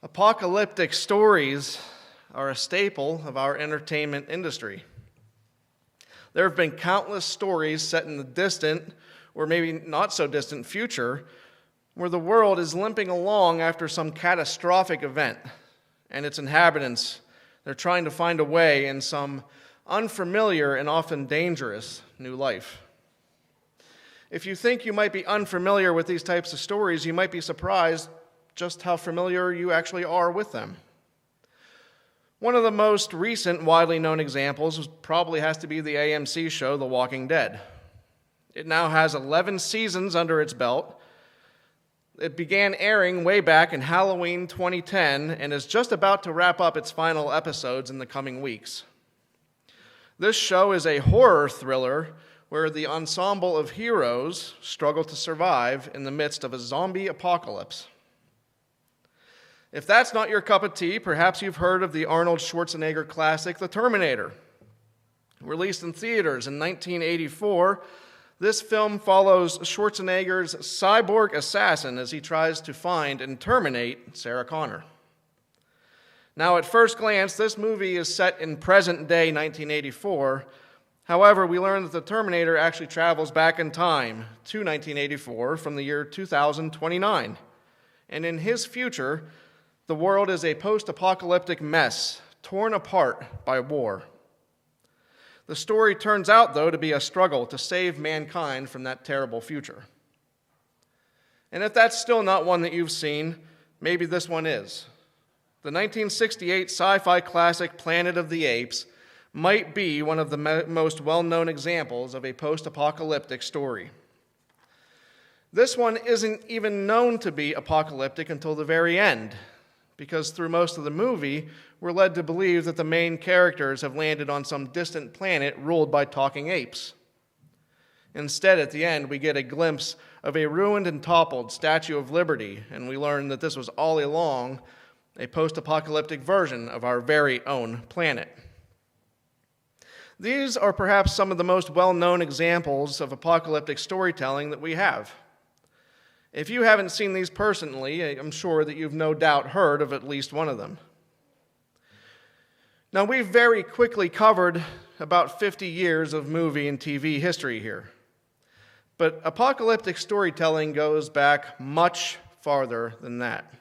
Apocalyptic stories are a staple of our entertainment industry. There have been countless stories set in the distant, or maybe not so distant future, where the world is limping along after some catastrophic event, and its inhabitants, they're trying to find a way in some unfamiliar and often dangerous new life. If you think you might be unfamiliar with these types of stories, you might be surprised just how familiar you actually are with them. One of the most recent widely known examples probably has to be the AMC show The Walking Dead. It now has 11 seasons under its belt. It began airing way back in Halloween 2010 and is just about to wrap up its final episodes in the coming weeks. This show is a horror thriller where the ensemble of heroes struggle to survive in the midst of a zombie apocalypse. If that's not your cup of tea, perhaps you've heard of the Arnold Schwarzenegger classic, The Terminator. Released in theaters in 1984, this film follows Schwarzenegger's cyborg assassin as he tries to find and terminate Sarah Connor. Now, at first glance, this movie is set in present-day 1984. However, we learn that the Terminator actually travels back in time to 1984 from the year 2029. And in his future, the world is a post-apocalyptic mess, torn apart by war. The story turns out, though, to be a struggle to save mankind from that terrible future. And if that's still not one that you've seen, maybe this one is. The 1968 sci-fi classic Planet of the Apes might be one of the most well-known examples of a post-apocalyptic story. This one isn't even known to be apocalyptic until the very end, because through most of the movie, we're led to believe that the main characters have landed on some distant planet ruled by talking apes. Instead, at the end, we get a glimpse of a ruined and toppled Statue of Liberty, and we learn that this was all along a post-apocalyptic version of our very own planet. These are perhaps some of the most well-known examples of apocalyptic storytelling that we have. If you haven't seen these personally, I'm sure that you've no doubt heard of at least one of them. Now, we've very quickly covered about 50 years of movie and TV history here. But apocalyptic storytelling goes back much farther than that.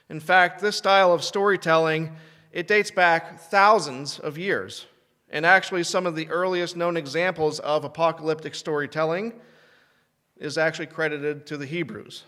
In fact, this style of storytelling, it dates back thousands of years. And actually, some of the earliest known examples of apocalyptic storytelling is actually credited to the Hebrews.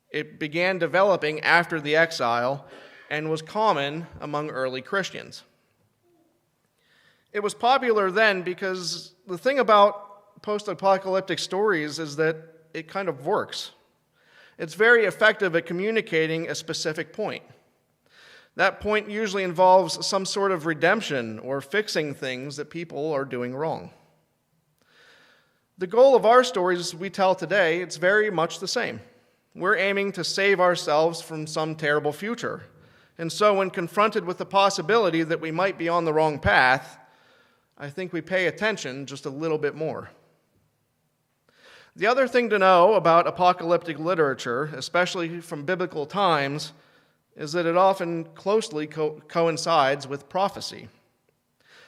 It began developing after the exile and was common among early Christians. It was popular then because the thing about post-apocalyptic stories is that it kind of works. It's very effective at communicating a specific point. That point usually involves some sort of redemption or fixing things that people are doing wrong. The goal of our stories we tell today, it's very much the same. We're aiming to save ourselves from some terrible future. And so when confronted with the possibility that we might be on the wrong path, I think we pay attention just a little bit more. The other thing to know about apocalyptic literature, especially from biblical times, is that it often closely coincides with prophecy.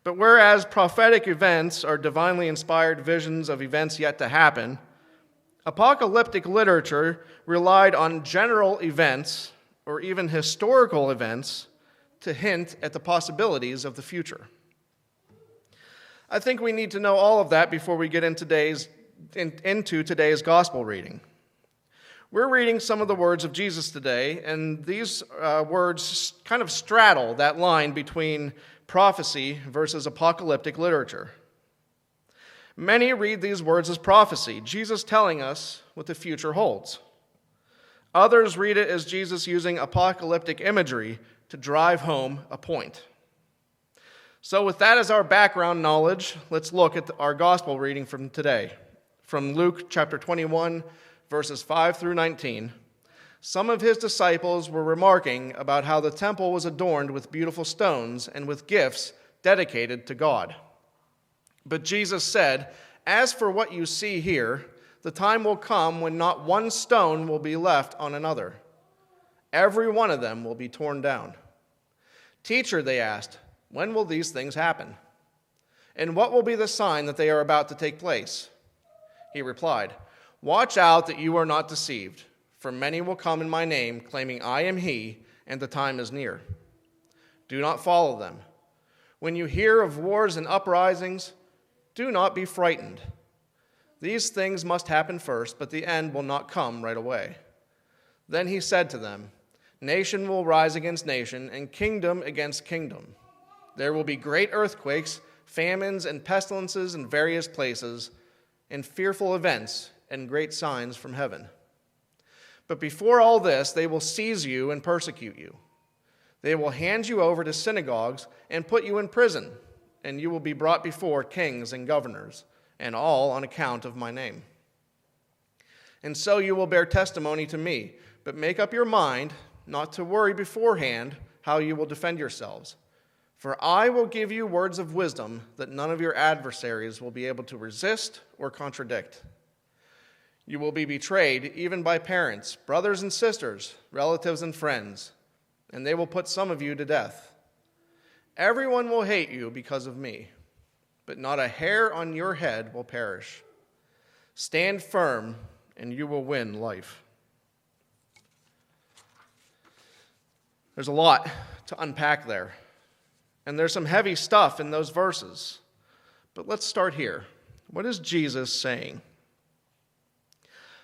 But whereas prophetic events are divinely inspired visions of events yet to happen, apocalyptic literature relied on general events or even historical events to hint at the possibilities of the future. I think we need to know all of that before we get into today's gospel reading. We're reading some of the words of Jesus today, and these words kind of straddle that line between prophecy versus apocalyptic literature. Many read these words as prophecy, Jesus telling us what the future holds. Others read it as Jesus using apocalyptic imagery to drive home a point. So with that as our background knowledge, let's look at our gospel reading from today. From Luke chapter 21, verses 5 through 19. Some of his disciples were remarking about how the temple was adorned with beautiful stones and with gifts dedicated to God. But Jesus said, "As for what you see here, the time will come when not one stone will be left on another. Every one of them will be torn down. Teacher, they asked, when will these things happen? And what will be the sign that they are about to take place? He replied, watch out that you are not deceived, for many will come in my name, claiming I am he, and the time is near. Do not follow them. When you hear of wars and uprisings, do not be frightened. These things must happen first, but the end will not come right away. Then he said to them, nation will rise against nation, and kingdom against kingdom. There will be great earthquakes, famines, and pestilences in various places, and fearful events and great signs from heaven. But before all this, they will seize you and persecute you. They will hand you over to synagogues and put you in prison, and you will be brought before kings and governors, and all on account of my name. And so you will bear testimony to me, but make up your mind not to worry beforehand how you will defend yourselves. For I will give you words of wisdom that none of your adversaries will be able to resist or contradict. You will be betrayed even by parents, brothers and sisters, relatives and friends, and they will put some of you to death. Everyone will hate you because of me, but not a hair on your head will perish. Stand firm, and you will win life. There's a lot to unpack there, and there's some heavy stuff in those verses. But let's start here. What is Jesus saying?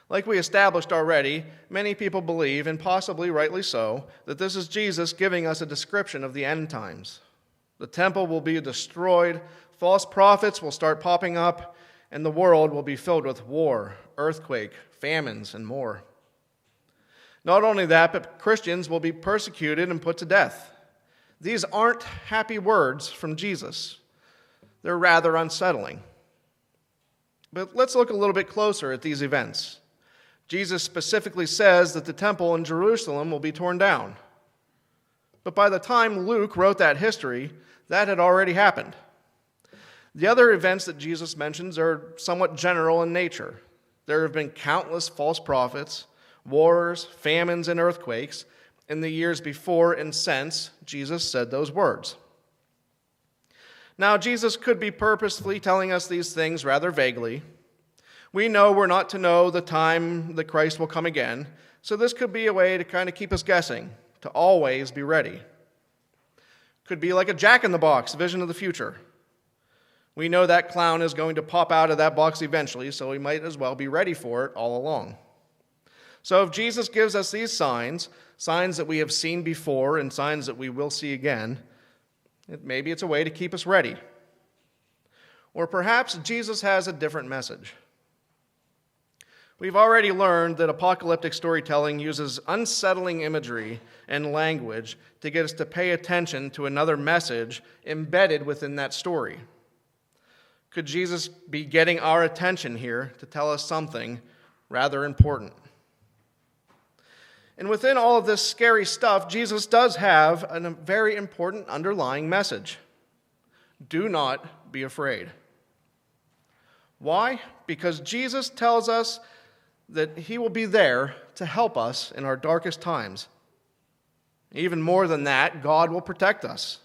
Like we established already, many people believe, and possibly rightly so, that this is Jesus giving us a description of the end times. The temple will be destroyed, false prophets will start popping up, and the world will be filled with war, earthquake, famines, and more. Not only that, but Christians will be persecuted and put to death. These aren't happy words from Jesus. They're rather unsettling. But let's look a little bit closer at these events. Jesus specifically says that the temple in Jerusalem will be torn down. But by the time Luke wrote that history, that had already happened. The other events that Jesus mentions are somewhat general in nature. There have been countless false prophets, wars, famines, and earthquakes in the years before and since Jesus said those words. Now, Jesus could be purposefully telling us these things rather vaguely. We know we're not to know the time that Christ will come again, so this could be a way to kind of keep us guessing, to always be ready. Could be like a jack-in-the-box vision of the future. We know that clown is going to pop out of that box eventually, so we might as well be ready for it all along. So if Jesus gives us these signs that we have seen before and signs that we will see again, maybe it's a way to keep us ready. Or perhaps Jesus has a different message. We've already learned that apocalyptic storytelling uses unsettling imagery and language to get us to pay attention to another message embedded within that story. Could Jesus be getting our attention here to tell us something rather important? And within all of this scary stuff, Jesus does have a very important underlying message. Do not be afraid. Why? Because Jesus tells us that he will be there to help us in our darkest times. Even more than that, God will protect us.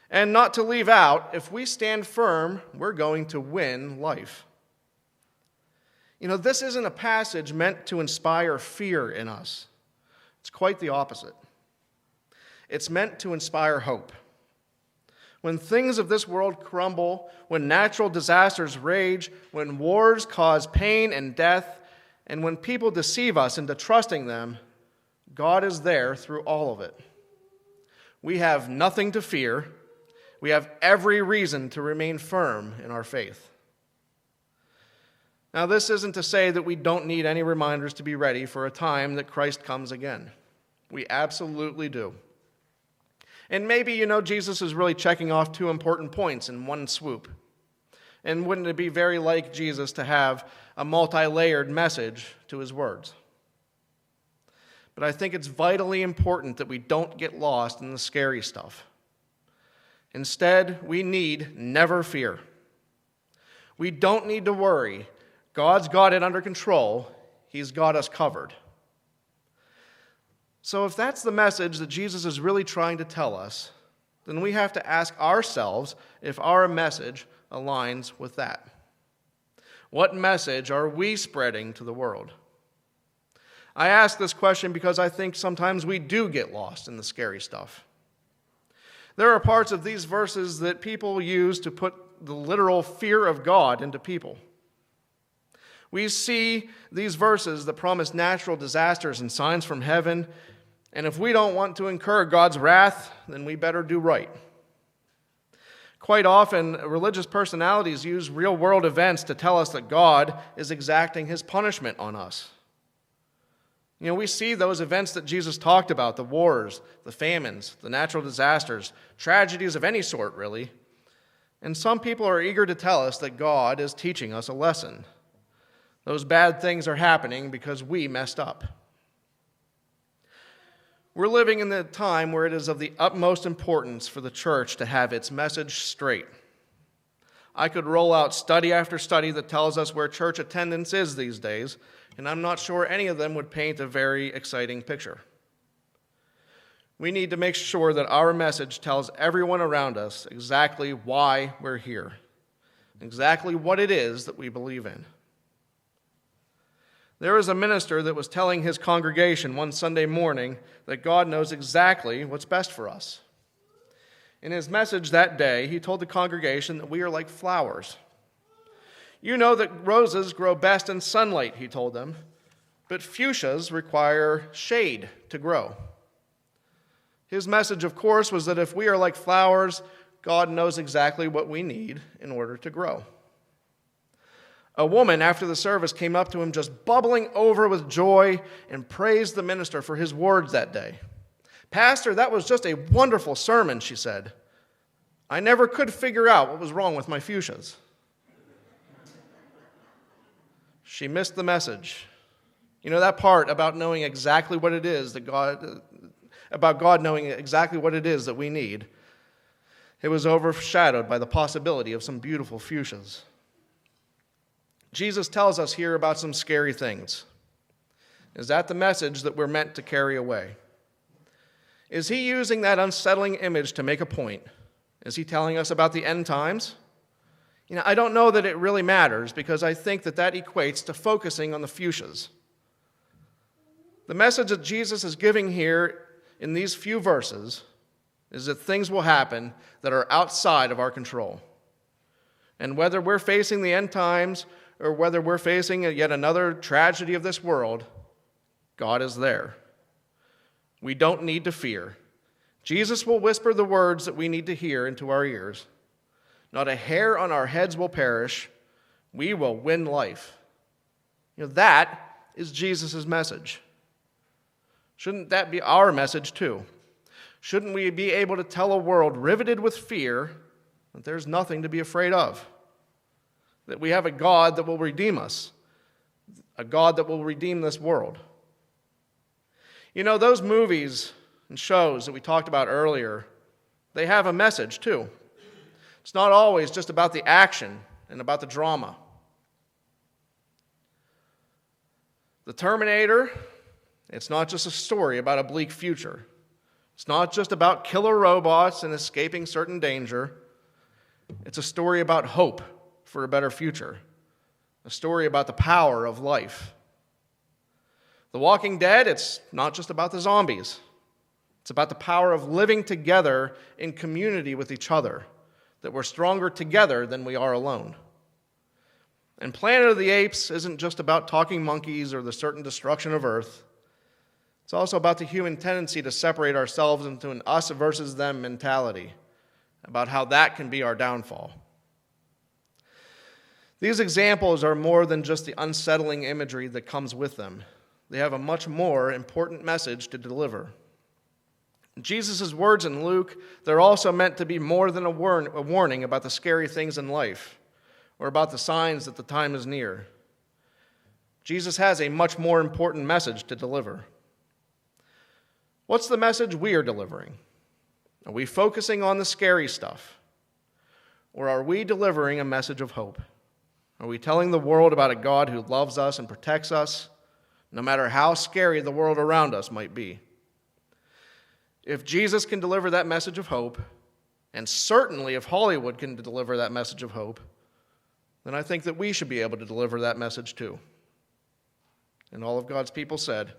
And not to leave out, if we stand firm, we're going to win life. You know, this isn't a passage meant to inspire fear in us. It's quite the opposite. It's meant to inspire hope. When things of this world crumble, when natural disasters rage, when wars cause pain and death, and when people deceive us into trusting them, God is there through all of it. We have nothing to fear. We have every reason to remain firm in our faith. Now, this isn't to say that we don't need any reminders to be ready for a time that Christ comes again. We absolutely do. And maybe, Jesus is really checking off two important points in one swoop. And wouldn't it be very like Jesus to have a multi-layered message to his words? But I think it's vitally important that we don't get lost in the scary stuff. Instead, we need never fear. We don't need to worry. God's got it under control. He's got us covered. So if that's the message that Jesus is really trying to tell us, then we have to ask ourselves if our message aligns with that. What message are we spreading to the world? I ask this question because I think sometimes we do get lost in the scary stuff. There are parts of these verses that people use to put the literal fear of God into people. We see these verses that promise natural disasters and signs from heaven, and if we don't want to incur God's wrath, then we better do right. Quite often, religious personalities use real-world events to tell us that God is exacting his punishment on us. We see those events that Jesus talked about, the wars, the famines, the natural disasters, tragedies of any sort, really. And some people are eager to tell us that God is teaching us a lesson. Those bad things are happening because we messed up. We're living in the time where it is of the utmost importance for the church to have its message straight. I could roll out study after study that tells us where church attendance is these days, and I'm not sure any of them would paint a very exciting picture. We need to make sure that our message tells everyone around us exactly why we're here, exactly what it is that we believe in. There was a minister that was telling his congregation one Sunday morning that God knows exactly what's best for us. In his message that day, he told the congregation that we are like flowers. You know that roses grow best in sunlight, he told them, but fuchsias require shade to grow. His message, of course, was that if we are like flowers, God knows exactly what we need in order to grow. A woman after the service came up to him just bubbling over with joy and praised the minister for his words that day. "Pastor, that was just a wonderful sermon," she said. "I never could figure out what was wrong with my fuchsias." She missed the message. That part about knowing exactly what it is that God knowing exactly what it is that we need, it was overshadowed by the possibility of some beautiful fuchsias. Jesus tells us here about some scary things. Is that the message that we're meant to carry away? Is he using that unsettling image to make a point? Is he telling us about the end times? I don't know that it really matters because I think that equates to focusing on the fuchsias. The message that Jesus is giving here in these few verses is that things will happen that are outside of our control. And whether we're facing the end times or whether we're facing yet another tragedy of this world, God is there. We don't need to fear. Jesus will whisper the words that we need to hear into our ears. Not a hair on our heads will perish. We will win life. That is Jesus' message. Shouldn't that be our message too? Shouldn't we be able to tell a world riveted with fear that there's nothing to be afraid of? That we have a God that will redeem us, a God that will redeem this world. Those movies and shows that we talked about earlier, they have a message too. It's not always just about the action and about the drama. The Terminator, it's not just a story about a bleak future. It's not just about killer robots and escaping certain danger. It's a story about hope for a better future, a story about the power of life. The Walking Dead, it's not just about the zombies. It's about the power of living together in community with each other, that we're stronger together than we are alone. And Planet of the Apes isn't just about talking monkeys or the certain destruction of Earth. It's also about the human tendency to separate ourselves into an us versus them mentality, about how that can be our downfall. These examples are more than just the unsettling imagery that comes with them. They have a much more important message to deliver. Jesus' words in Luke, they're also meant to be more than a warning about the scary things in life or about the signs that the time is near. Jesus has a much more important message to deliver. What's the message we are delivering? Are we focusing on the scary stuff? Or are we delivering a message of hope? Are we telling the world about a God who loves us and protects us, no matter how scary the world around us might be? If Jesus can deliver that message of hope, and certainly if Hollywood can deliver that message of hope, then I think that we should be able to deliver that message too. And all of God's people said,